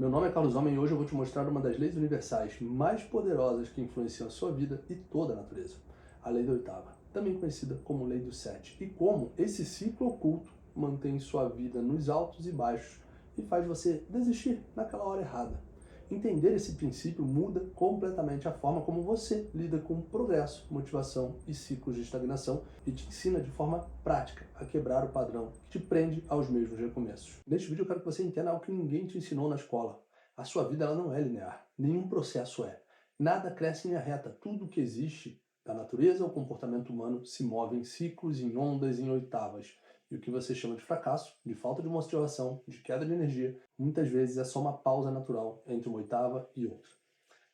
Meu nome é Carlos Homem e hoje eu vou te mostrar uma das leis universais mais poderosas que influenciam a sua vida e toda a natureza. A lei da oitava, também conhecida como lei dos sete, e como esse ciclo oculto mantém sua vida nos altos e baixos e faz você desistir naquela hora errada. Entender esse princípio muda completamente a forma como você lida com progresso, motivação e ciclos de estagnação e te ensina de forma prática a quebrar o padrão que te prende aos mesmos recomeços. Neste vídeo eu quero que você entenda algo que ninguém te ensinou na escola. A sua vida ela não é linear, nenhum processo é. Nada cresce em linha reta, tudo que existe da natureza ao comportamento humano se move em ciclos, em ondas, em oitavas. E o que você chama de fracasso, de falta de motivação, de queda de energia, muitas vezes é só uma pausa natural entre uma oitava e outra.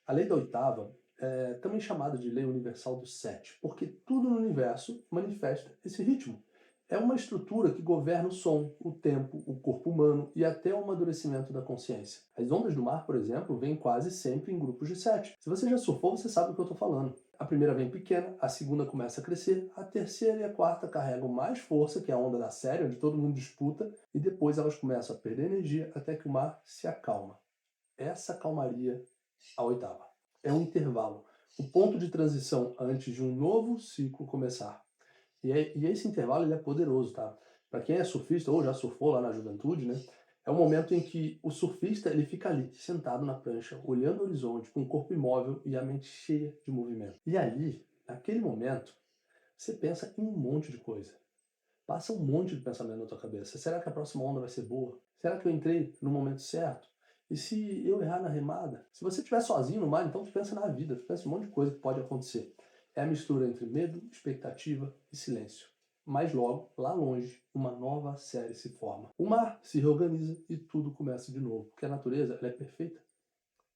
A lei da oitava é também chamada de lei universal do sete, porque tudo no universo manifesta esse ritmo. É uma estrutura que governa o som, o tempo, o corpo humano e até o amadurecimento da consciência. As ondas do mar, por exemplo, vêm quase sempre em grupos de sete. Se você já surfou, você sabe do que eu estou falando. A primeira vem pequena, a segunda começa a crescer, a terceira e a quarta carregam mais força, que é a onda da série, onde todo mundo disputa, e depois elas começam a perder energia até que o mar se acalma. Essa calmaria, a oitava. É um intervalo, o ponto de transição antes de um novo ciclo começar. E esse intervalo ele é poderoso, tá? Para quem é surfista ou já surfou lá na juventude, né? É o momento em que o surfista ele fica ali, sentado na prancha, olhando o horizonte, com o corpo imóvel e a mente cheia de movimento. E ali, naquele momento, você pensa em um monte de coisa. Passa um monte de pensamento na tua cabeça. Será que a próxima onda vai ser boa? Será que eu entrei no momento certo? E se eu errar na remada? Se você estiver sozinho no mar, então tu pensa na vida, tu pensa em um monte de coisa que pode acontecer. É a mistura entre medo, expectativa e silêncio. Mas logo, lá longe, uma nova série se forma. O mar se reorganiza e tudo começa de novo, porque a natureza ela é perfeita.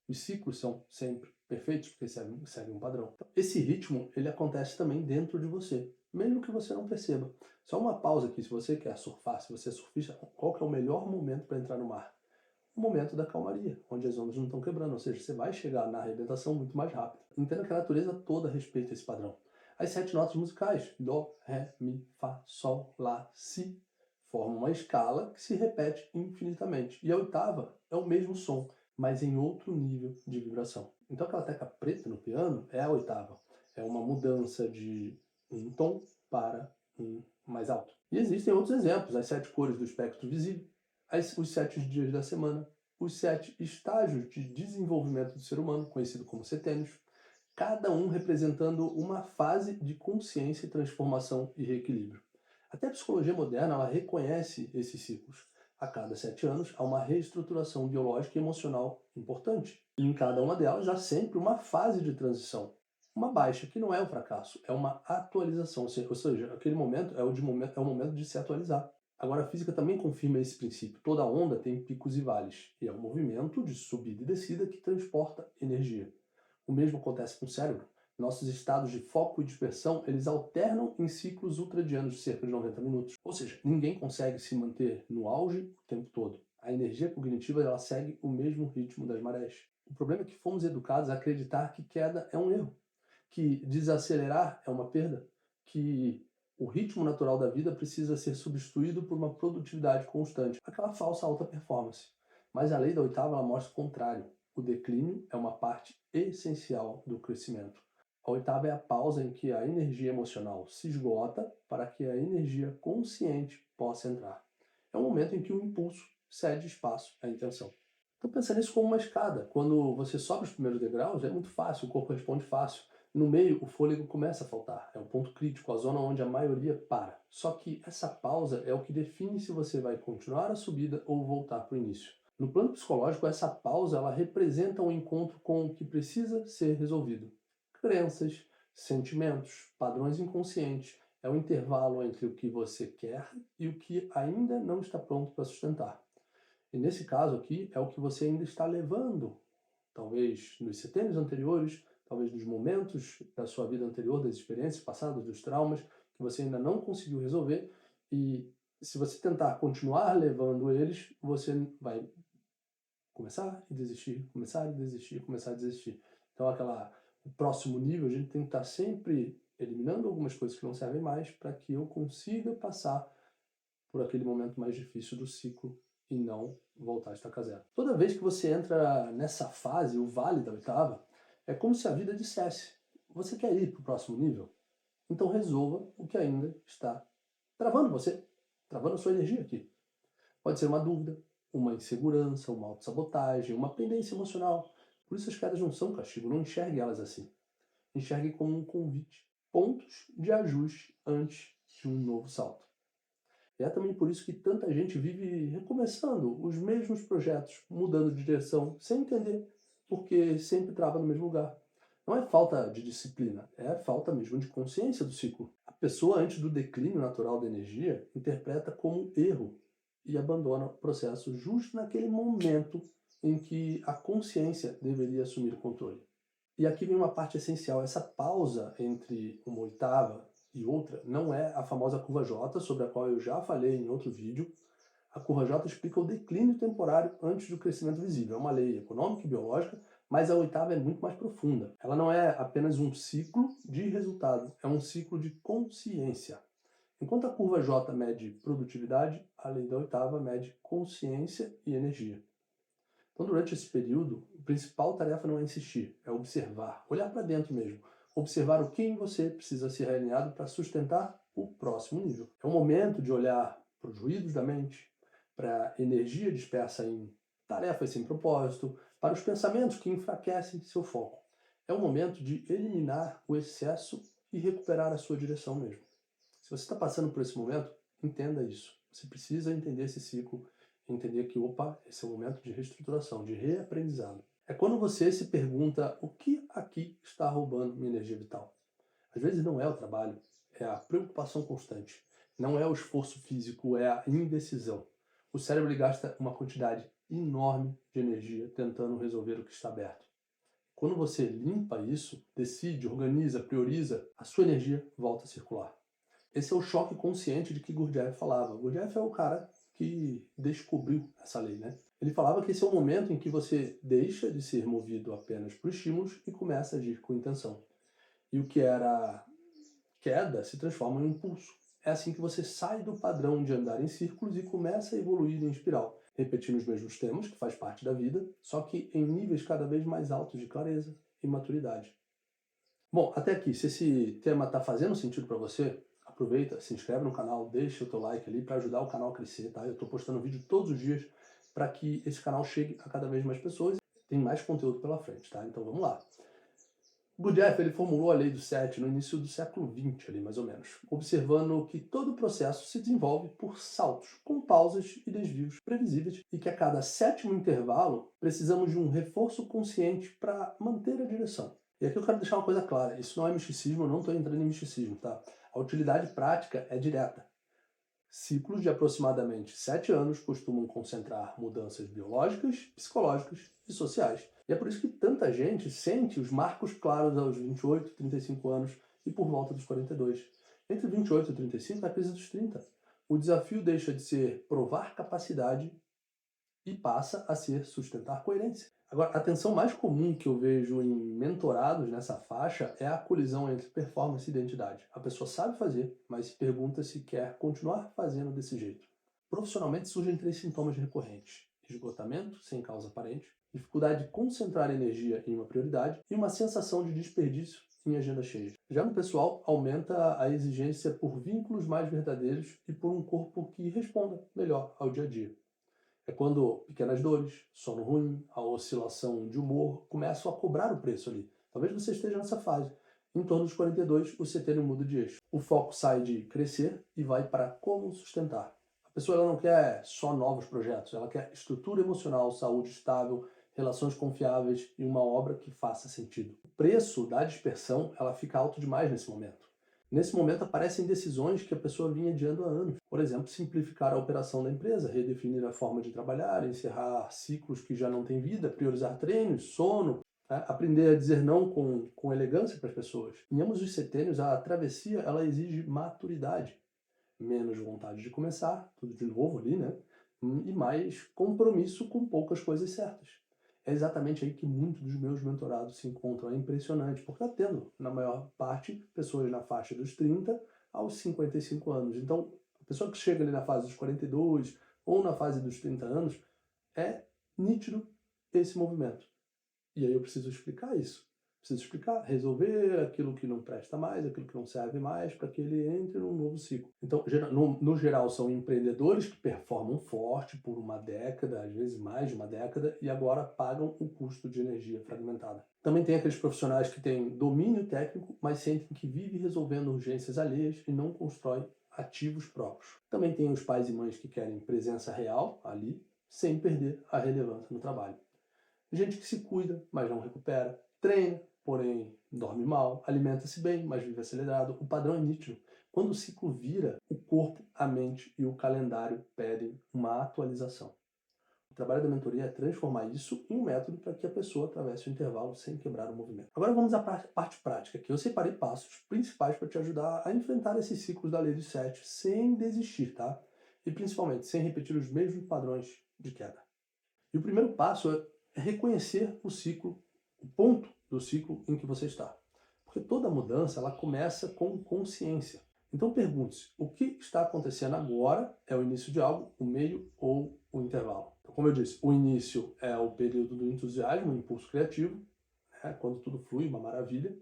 Os ciclos são sempre perfeitos porque seguem um padrão. Então, esse ritmo ele acontece também dentro de você, mesmo que você não perceba. Só uma pausa aqui, se você quer surfar, se você é surfista, qual que é o melhor momento para entrar no mar? O momento da calmaria, onde as ondas não estão quebrando, ou seja, você vai chegar na arrebentação muito mais rápido. Entenda que a natureza toda respeita esse padrão. As 7 notas musicais, Dó, Ré, Mi, Fá, Sol, Lá, Si, formam uma escala que se repete infinitamente. E a oitava é o mesmo som, mas em outro nível de vibração. Então aquela tecla preta no piano é a oitava. É uma mudança de um tom para um mais alto. E existem outros exemplos, as 7 cores do espectro visível, os 7 dias da semana, os 7 estágios de desenvolvimento do ser humano, conhecido como setênios, cada um representando uma fase de consciência, transformação e reequilíbrio. Até a psicologia moderna ela reconhece esses ciclos. A cada 7 anos há uma reestruturação biológica e emocional importante. E em cada uma delas há sempre uma fase de transição. Uma baixa, que não é um fracasso, é uma atualização. Ou seja, aquele momento é o momento de se atualizar. Agora, a física também confirma esse princípio. Toda onda tem picos e vales, e é um movimento de subida e descida que transporta energia. O mesmo acontece com o cérebro. Nossos estados de foco e dispersão, eles alternam em ciclos ultradianos de cerca de 90 minutos. Ou seja, ninguém consegue se manter no auge o tempo todo. A energia cognitiva ela segue o mesmo ritmo das marés. O problema é que fomos educados a acreditar que queda é um erro, que desacelerar é uma perda, que o ritmo natural da vida precisa ser substituído por uma produtividade constante, aquela falsa alta performance. Mas a lei da oitava ela mostra o contrário. O declínio é uma parte essencial do crescimento. A oitava é a pausa em que a energia emocional se esgota para que a energia consciente possa entrar. É um momento em que o impulso cede espaço à intenção. Então pensa nisso como uma escada. Quando você sobe os primeiros degraus, é muito fácil, o corpo responde fácil. No meio, o fôlego começa a faltar. É um ponto crítico, a zona onde a maioria para. Só que essa pausa é o que define se você vai continuar a subida ou voltar para o início. No plano psicológico, essa pausa ela representa um encontro com o que precisa ser resolvido. Crenças, sentimentos, padrões inconscientes. É o intervalo entre o que você quer e o que ainda não está pronto para sustentar. E nesse caso aqui, é o que você ainda está levando, talvez nos setênios anteriores, talvez nos momentos da sua vida anterior, das experiências passadas, dos traumas, que você ainda não conseguiu resolver. E se você tentar continuar levando eles, você vai começar e desistir, começar e desistir, começar a desistir. Então, o próximo nível, a gente tem que estar sempre eliminando algumas coisas que não servem mais para que eu consiga passar por aquele momento mais difícil do ciclo e não voltar a estaca zero. Toda vez que você entra nessa fase, o vale da oitava, é como se a vida dissesse: você quer ir para o próximo nível? Então resolva o que ainda está travando você, travando a sua energia aqui. Pode ser uma dúvida, uma insegurança, uma autossabotagem, uma pendência emocional. Por isso as quedas não são castigo, não enxergue elas assim. Enxergue como um convite, pontos de ajuste antes de um novo salto. E é também por isso que tanta gente vive recomeçando os mesmos projetos, mudando de direção, sem entender, porque sempre trava no mesmo lugar. Não é falta de disciplina, é falta mesmo de consciência do ciclo. A pessoa, antes do declínio natural da energia, interpreta como erro e abandona o processo justo naquele momento em que a consciência deveria assumir o controle. E aqui vem uma parte essencial, essa pausa entre uma oitava e outra não é a famosa curva J, sobre a qual eu já falei em outro vídeo. A curva J explica o declínio temporário antes do crescimento visível. É uma lei econômica e biológica, mas a oitava é muito mais profunda. Ela não é apenas um ciclo de resultado, é um ciclo de consciência. Enquanto a curva J mede produtividade, a lei da oitava mede consciência e energia. Então, durante esse período, a principal tarefa não é insistir, é observar, olhar para dentro mesmo, observar o que em você precisa ser realinhado para sustentar o próximo nível. É o momento de olhar para os ruídos da mente, para a energia dispersa em tarefas sem propósito, para os pensamentos que enfraquecem seu foco. É o momento de eliminar o excesso e recuperar a sua direção mesmo. Se você está passando por esse momento, entenda isso. Você precisa entender esse ciclo, entender que, opa, esse é o momento de reestruturação, de reaprendizado. É quando você se pergunta o que aqui está roubando minha energia vital. Às vezes não é o trabalho, é a preocupação constante. Não é o esforço físico, é a indecisão. O cérebro gasta uma quantidade enorme de energia tentando resolver o que está aberto. Quando você limpa isso, decide, organiza, prioriza, a sua energia volta a circular. Esse é o choque consciente de que Gurdjieff falava. Gurdjieff é o cara que descobriu essa lei, né? Ele falava que esse é o momento em que você deixa de ser movido apenas por estímulos e começa a agir com intenção. E o que era queda se transforma em um impulso. É assim que você sai do padrão de andar em círculos e começa a evoluir em espiral, repetindo os mesmos temas, que faz parte da vida, só que em níveis cada vez mais altos de clareza e maturidade. Bom, até aqui, se esse tema está fazendo sentido para você, aproveita, se inscreve no canal, deixa o teu like ali para ajudar o canal a crescer, tá? Eu estou postando vídeo todos os dias para que esse canal chegue a cada vez mais pessoas e tem mais conteúdo pela frente, tá? Então vamos lá. Gurdjieff, ele formulou a lei do 7 no início do século XX, ali mais ou menos, observando que todo o processo se desenvolve por saltos, com pausas e desvios previsíveis, e que a cada sétimo intervalo precisamos de um reforço consciente para manter a direção. E aqui eu quero deixar uma coisa clara, isso não é misticismo, eu não estou entrando em misticismo, tá? A utilidade prática é direta. Ciclos de aproximadamente 7 anos costumam concentrar mudanças biológicas, psicológicas e sociais. E é por isso que tanta gente sente os marcos claros aos 28, 35 anos e por volta dos 42. Entre 28 e 35 é a crise dos 30. O desafio deixa de ser provar capacidade e passa a ser sustentar coerência. Agora, a tensão mais comum que eu vejo em mentorados nessa faixa é a colisão entre performance e identidade. A pessoa sabe fazer, mas se pergunta se quer continuar fazendo desse jeito. Profissionalmente surgem 3 sintomas recorrentes: esgotamento, sem causa aparente, dificuldade de concentrar energia em uma prioridade e uma sensação de desperdício em agenda cheia. Já no pessoal, aumenta a exigência por vínculos mais verdadeiros e por um corpo que responda melhor ao dia a dia. É quando pequenas dores, sono ruim, a oscilação de humor começam a cobrar o preço ali. Talvez você esteja nessa fase. Em torno dos 42, o setênio muda de eixo. O foco sai de crescer e vai para como sustentar. A pessoa ela não quer só novos projetos, ela quer estrutura emocional, saúde estável, relações confiáveis e uma obra que faça sentido. O preço da dispersão ela fica alto demais nesse momento. Nesse momento aparecem decisões que a pessoa vinha adiando há anos. Por exemplo, simplificar a operação da empresa, redefinir a forma de trabalhar, encerrar ciclos que já não têm vida, priorizar treinos, sono, né? Aprender a dizer não com elegância para as pessoas. Em ambos os setênios, a travessia ela exige maturidade. Menos vontade de começar, tudo de novo ali, né? E mais compromisso com poucas coisas certas. É exatamente aí que muitos dos meus mentorados se encontram. É impressionante, porque está tendo, na maior parte, pessoas na faixa dos 30 aos 55 anos. Então, a pessoa que chega ali na fase dos 42 ou na fase dos 30 anos, é nítido esse movimento. E aí eu preciso explicar isso. Preciso explicar, resolver aquilo que não presta mais, aquilo que não serve mais, para que ele entre num novo ciclo. Então, no geral, são empreendedores que performam forte por uma década, às vezes mais de uma década, e agora pagam o custo de energia fragmentada. Também tem aqueles profissionais que têm domínio técnico, mas sentem que vivem resolvendo urgências alheias e não constroem ativos próprios. Também tem os pais e mães que querem presença real ali, sem perder a relevância no trabalho. Gente que se cuida, mas não recupera, treina, porém dorme mal, alimenta-se bem, mas vive acelerado. O padrão é nítido. Quando o ciclo vira, o corpo, a mente e o calendário pedem uma atualização. O trabalho da mentoria é transformar isso em um método para que a pessoa atravesse o intervalo sem quebrar o movimento. Agora vamos à parte prática, que eu separei passos principais para te ajudar a enfrentar esses ciclos da lei dos 7 sem desistir, tá? E principalmente sem repetir os mesmos padrões de queda. E o primeiro passo é reconhecer o ciclo, o ponto do ciclo em que você está. Porque toda mudança ela começa com consciência. Então pergunte-se, o que está acontecendo agora é o início de algo, o meio ou o intervalo? Então, como eu disse, o início é o período do entusiasmo, o impulso criativo, né, quando tudo flui, uma maravilha.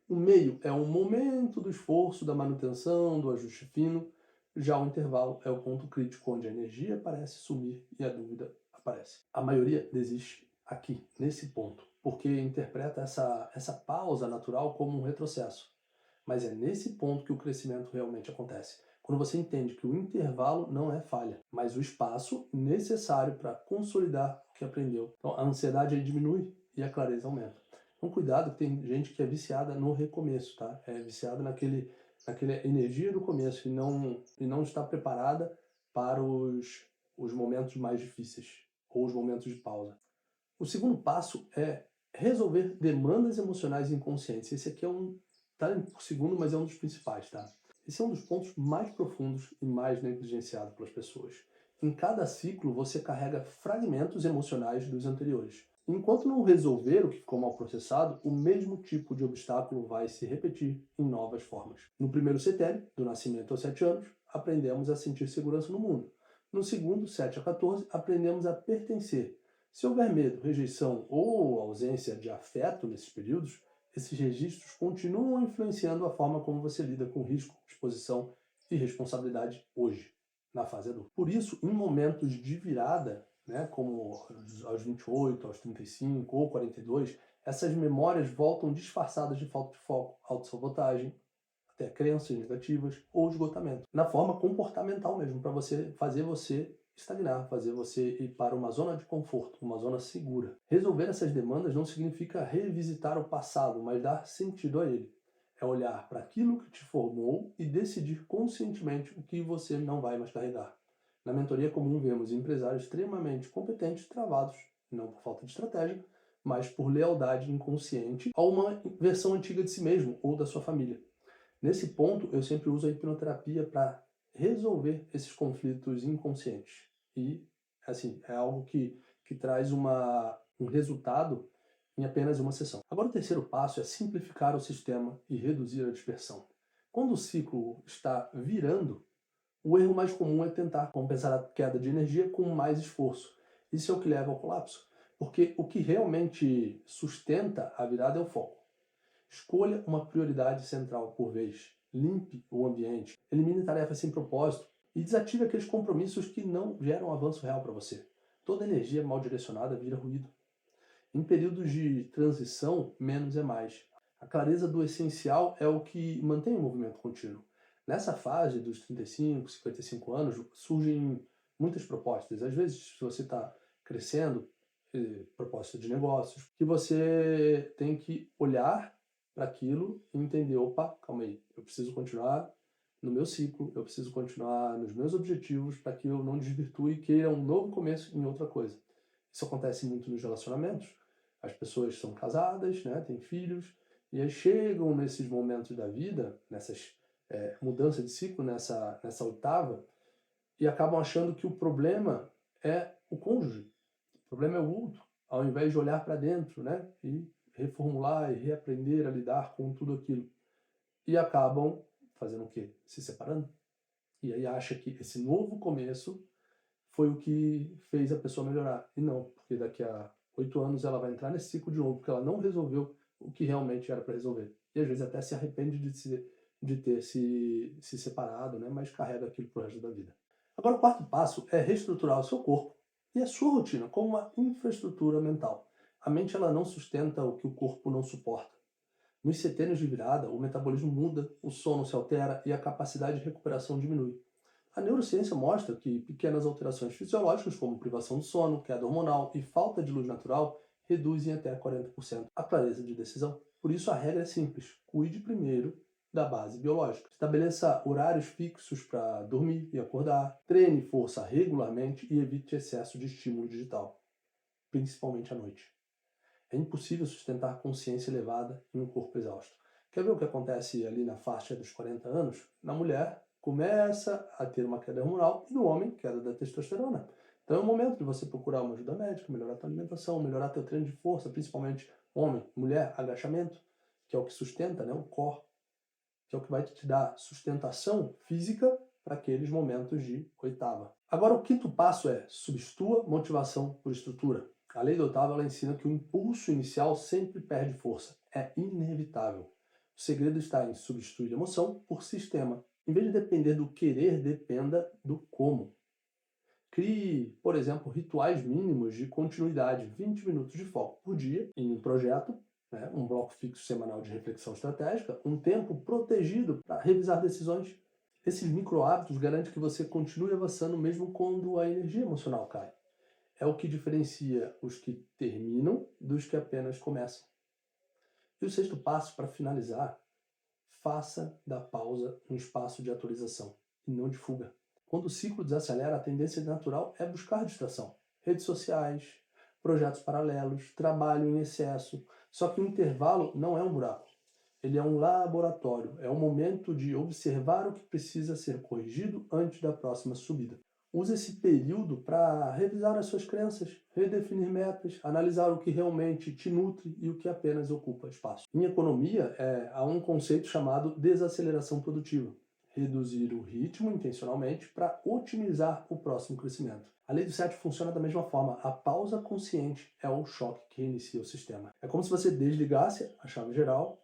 O meio é um momento do esforço, da manutenção, do ajuste fino. Já o intervalo é o ponto crítico, onde a energia parece sumir e a dúvida aparece. A maioria desiste aqui, nesse ponto, porque interpreta essa pausa natural como um retrocesso. Mas é nesse ponto que o crescimento realmente acontece. Quando você entende que o intervalo não é falha, mas o espaço necessário para consolidar o que aprendeu. Então a ansiedade aí diminui e a clareza aumenta. Então cuidado, que tem gente que é viciada no recomeço, tá? É viciada naquela energia do começo e não está preparada para os momentos mais difíceis ou os momentos de pausa. O segundo passo é resolver demandas emocionais inconscientes. Esse aqui tá por segundo, mas é um dos principais, tá? Esse é um dos pontos mais profundos e mais negligenciados pelas pessoas. Em cada ciclo, você carrega fragmentos emocionais dos anteriores. Enquanto não resolver o que ficou mal processado, o mesmo tipo de obstáculo vai se repetir em novas formas. No primeiro CTL, do nascimento aos 7 anos, aprendemos a sentir segurança no mundo. No segundo, 7 a 14, aprendemos a pertencer. Se houver medo, rejeição ou ausência de afeto nesses períodos, esses registros continuam influenciando a forma como você lida com risco, exposição e responsabilidade hoje, na fase adulta. Por isso, em momentos de virada, né, como aos 28, aos 35 ou 42, essas memórias voltam disfarçadas de falta de foco, autossabotagem, até crenças negativas ou esgotamento. Na forma comportamental mesmo, para fazer você estagnar, fazer você ir para uma zona de conforto, uma zona segura. Resolver essas demandas não significa revisitar o passado, mas dar sentido a ele. É olhar para aquilo que te formou e decidir conscientemente o que você não vai mais carregar. Na mentoria comum vemos empresários extremamente competentes travados, não por falta de estratégia, mas por lealdade inconsciente a uma versão antiga de si mesmo ou da sua família. Nesse ponto, eu sempre uso a hipnoterapia para resolver esses conflitos inconscientes. E, assim, é algo que traz um resultado em apenas uma sessão. Agora, o terceiro passo é simplificar o sistema e reduzir a dispersão. Quando o ciclo está virando, o erro mais comum é tentar compensar a queda de energia com mais esforço. Isso é o que leva ao colapso, porque o que realmente sustenta a virada é o foco. Escolha uma prioridade central por vez. Limpe o ambiente. Elimine tarefas sem propósito. E desative aqueles compromissos que não geram avanço real para você. Toda energia mal direcionada vira ruído. Em períodos de transição, menos é mais. A clareza do essencial é o que mantém o movimento contínuo. Nessa fase dos 35, 55 anos, surgem muitas propostas. Às vezes, se você está crescendo, proposta de negócios, que você tem que olhar para aquilo e entender, opa, calma aí, eu preciso continuar no meu ciclo, eu preciso continuar nos meus objetivos para que eu não desvirtue e queira um novo começo em outra coisa. Isso acontece muito nos relacionamentos. As pessoas são casadas, né, têm filhos, e aí chegam nesses momentos da vida, nessas mudanças de ciclo, nessa oitava, e acabam achando que o problema é o cônjuge, o problema é o outro, ao invés de olhar para dentro, né, e reformular e reaprender a lidar com tudo aquilo. E acabam fazendo o quê? Se separando. E aí acha que esse novo começo foi o que fez a pessoa melhorar. E não, porque daqui a 8 anos ela vai entrar nesse ciclo de novo, porque ela não resolveu o que realmente era para resolver. E às vezes até se arrepende de ter se separado, né? Mas carrega aquilo pro resto da vida. Agora, o quarto passo é reestruturar o seu corpo e a sua rotina como uma infraestrutura mental. A mente ela não sustenta o que o corpo não suporta. Nos setênios de virada, o metabolismo muda, o sono se altera e a capacidade de recuperação diminui. A neurociência mostra que pequenas alterações fisiológicas, como privação do sono, queda hormonal e falta de luz natural, reduzem até 40% a clareza de decisão. Por isso, a regra é simples: cuide primeiro da base biológica. Estabeleça horários fixos para dormir e acordar, treine força regularmente e evite excesso de estímulo digital, principalmente à noite. É impossível sustentar consciência elevada em um corpo exausto. Quer ver o que acontece ali na faixa dos 40 anos? Na mulher, começa a ter uma queda hormonal e no homem, queda da testosterona. Então é o momento de você procurar uma ajuda médica, melhorar a tua alimentação, melhorar teu treino de força, principalmente homem, mulher, agachamento, que é o que sustenta, né, o core, que é o que vai te dar sustentação física para aqueles momentos de oitava. Agora, o quinto passo é substitua motivação por estrutura. A lei da oitava ela ensina que o impulso inicial sempre perde força. É inevitável. O segredo está em substituir emoção por sistema. Em vez de depender do querer, dependa do como. Crie, por exemplo, rituais mínimos de continuidade, 20 minutos de foco por dia em um projeto, né, um bloco fixo semanal de reflexão estratégica, um tempo protegido para revisar decisões. Esses micro hábitos garantem que você continue avançando mesmo quando a energia emocional cai. É o que diferencia os que terminam dos que apenas começam. E o sexto passo, para finalizar, faça da pausa um espaço de atualização e não de fuga. Quando o ciclo desacelera, a tendência natural é buscar distração. Redes sociais, projetos paralelos, trabalho em excesso. Só que o intervalo não é um buraco. Ele é um laboratório. É um momento de observar o que precisa ser corrigido antes da próxima subida. Use esse período para revisar as suas crenças, redefinir metas, analisar o que realmente te nutre e o que apenas ocupa espaço. Em economia, há um conceito chamado desaceleração produtiva. Reduzir o ritmo intencionalmente para otimizar o próximo crescimento. A lei do 7 funciona da mesma forma. A pausa consciente é o choque que reinicia o sistema. É como se você desligasse a chave geral,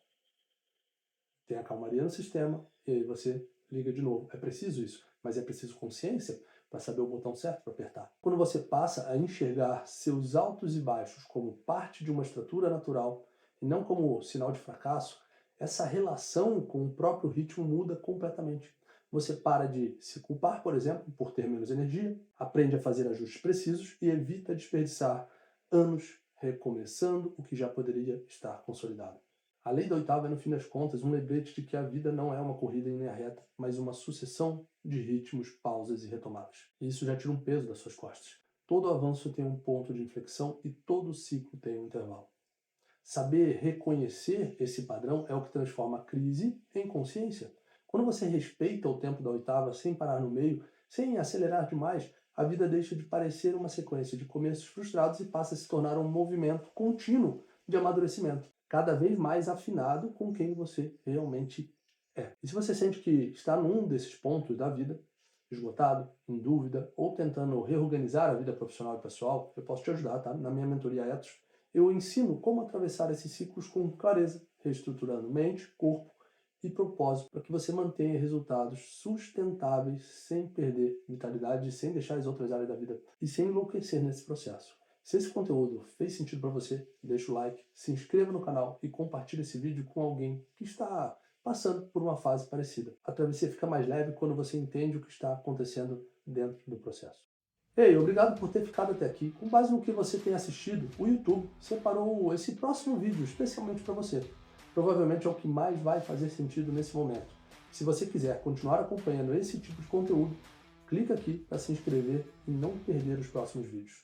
tem a calmaria no sistema e aí você liga de novo. É preciso isso, mas é preciso consciência para saber o botão certo para apertar. Quando você passa a enxergar seus altos e baixos como parte de uma estrutura natural e não como sinal de fracasso, essa relação com o próprio ritmo muda completamente. Você para de se culpar, por exemplo, por ter menos energia, aprende a fazer ajustes precisos e evita desperdiçar anos recomeçando o que já poderia estar consolidado. A lei da oitava é, no fim das contas, um lembrete de que a vida não é uma corrida em linha reta, mas uma sucessão de ritmos, pausas e retomadas. E isso já tira um peso das suas costas. Todo avanço tem um ponto de inflexão e todo ciclo tem um intervalo. Saber reconhecer esse padrão é o que transforma a crise em consciência. Quando você respeita o tempo da oitava sem parar no meio, sem acelerar demais, a vida deixa de parecer uma sequência de começos frustrados e passa a se tornar um movimento contínuo de amadurecimento, cada vez mais afinado com quem você realmente é. E se você sente que está num desses pontos da vida, esgotado, em dúvida, ou tentando reorganizar a vida profissional e pessoal, eu posso te ajudar, tá? Na minha mentoria Ethos, eu ensino como atravessar esses ciclos com clareza, reestruturando mente, corpo e propósito, para que você mantenha resultados sustentáveis sem perder vitalidade, sem deixar as outras áreas da vida e sem enlouquecer nesse processo. Se esse conteúdo fez sentido para você, deixa o like, se inscreva no canal e compartilhe esse vídeo com alguém que está passando por uma fase parecida. A travessia fica mais leve quando você entende o que está acontecendo dentro do processo. Ei, obrigado por ter ficado até aqui. Com base no que você tem assistido, o YouTube separou esse próximo vídeo especialmente para você. Provavelmente é o que mais vai fazer sentido nesse momento. Se você quiser continuar acompanhando esse tipo de conteúdo, clica aqui para se inscrever e não perder os próximos vídeos.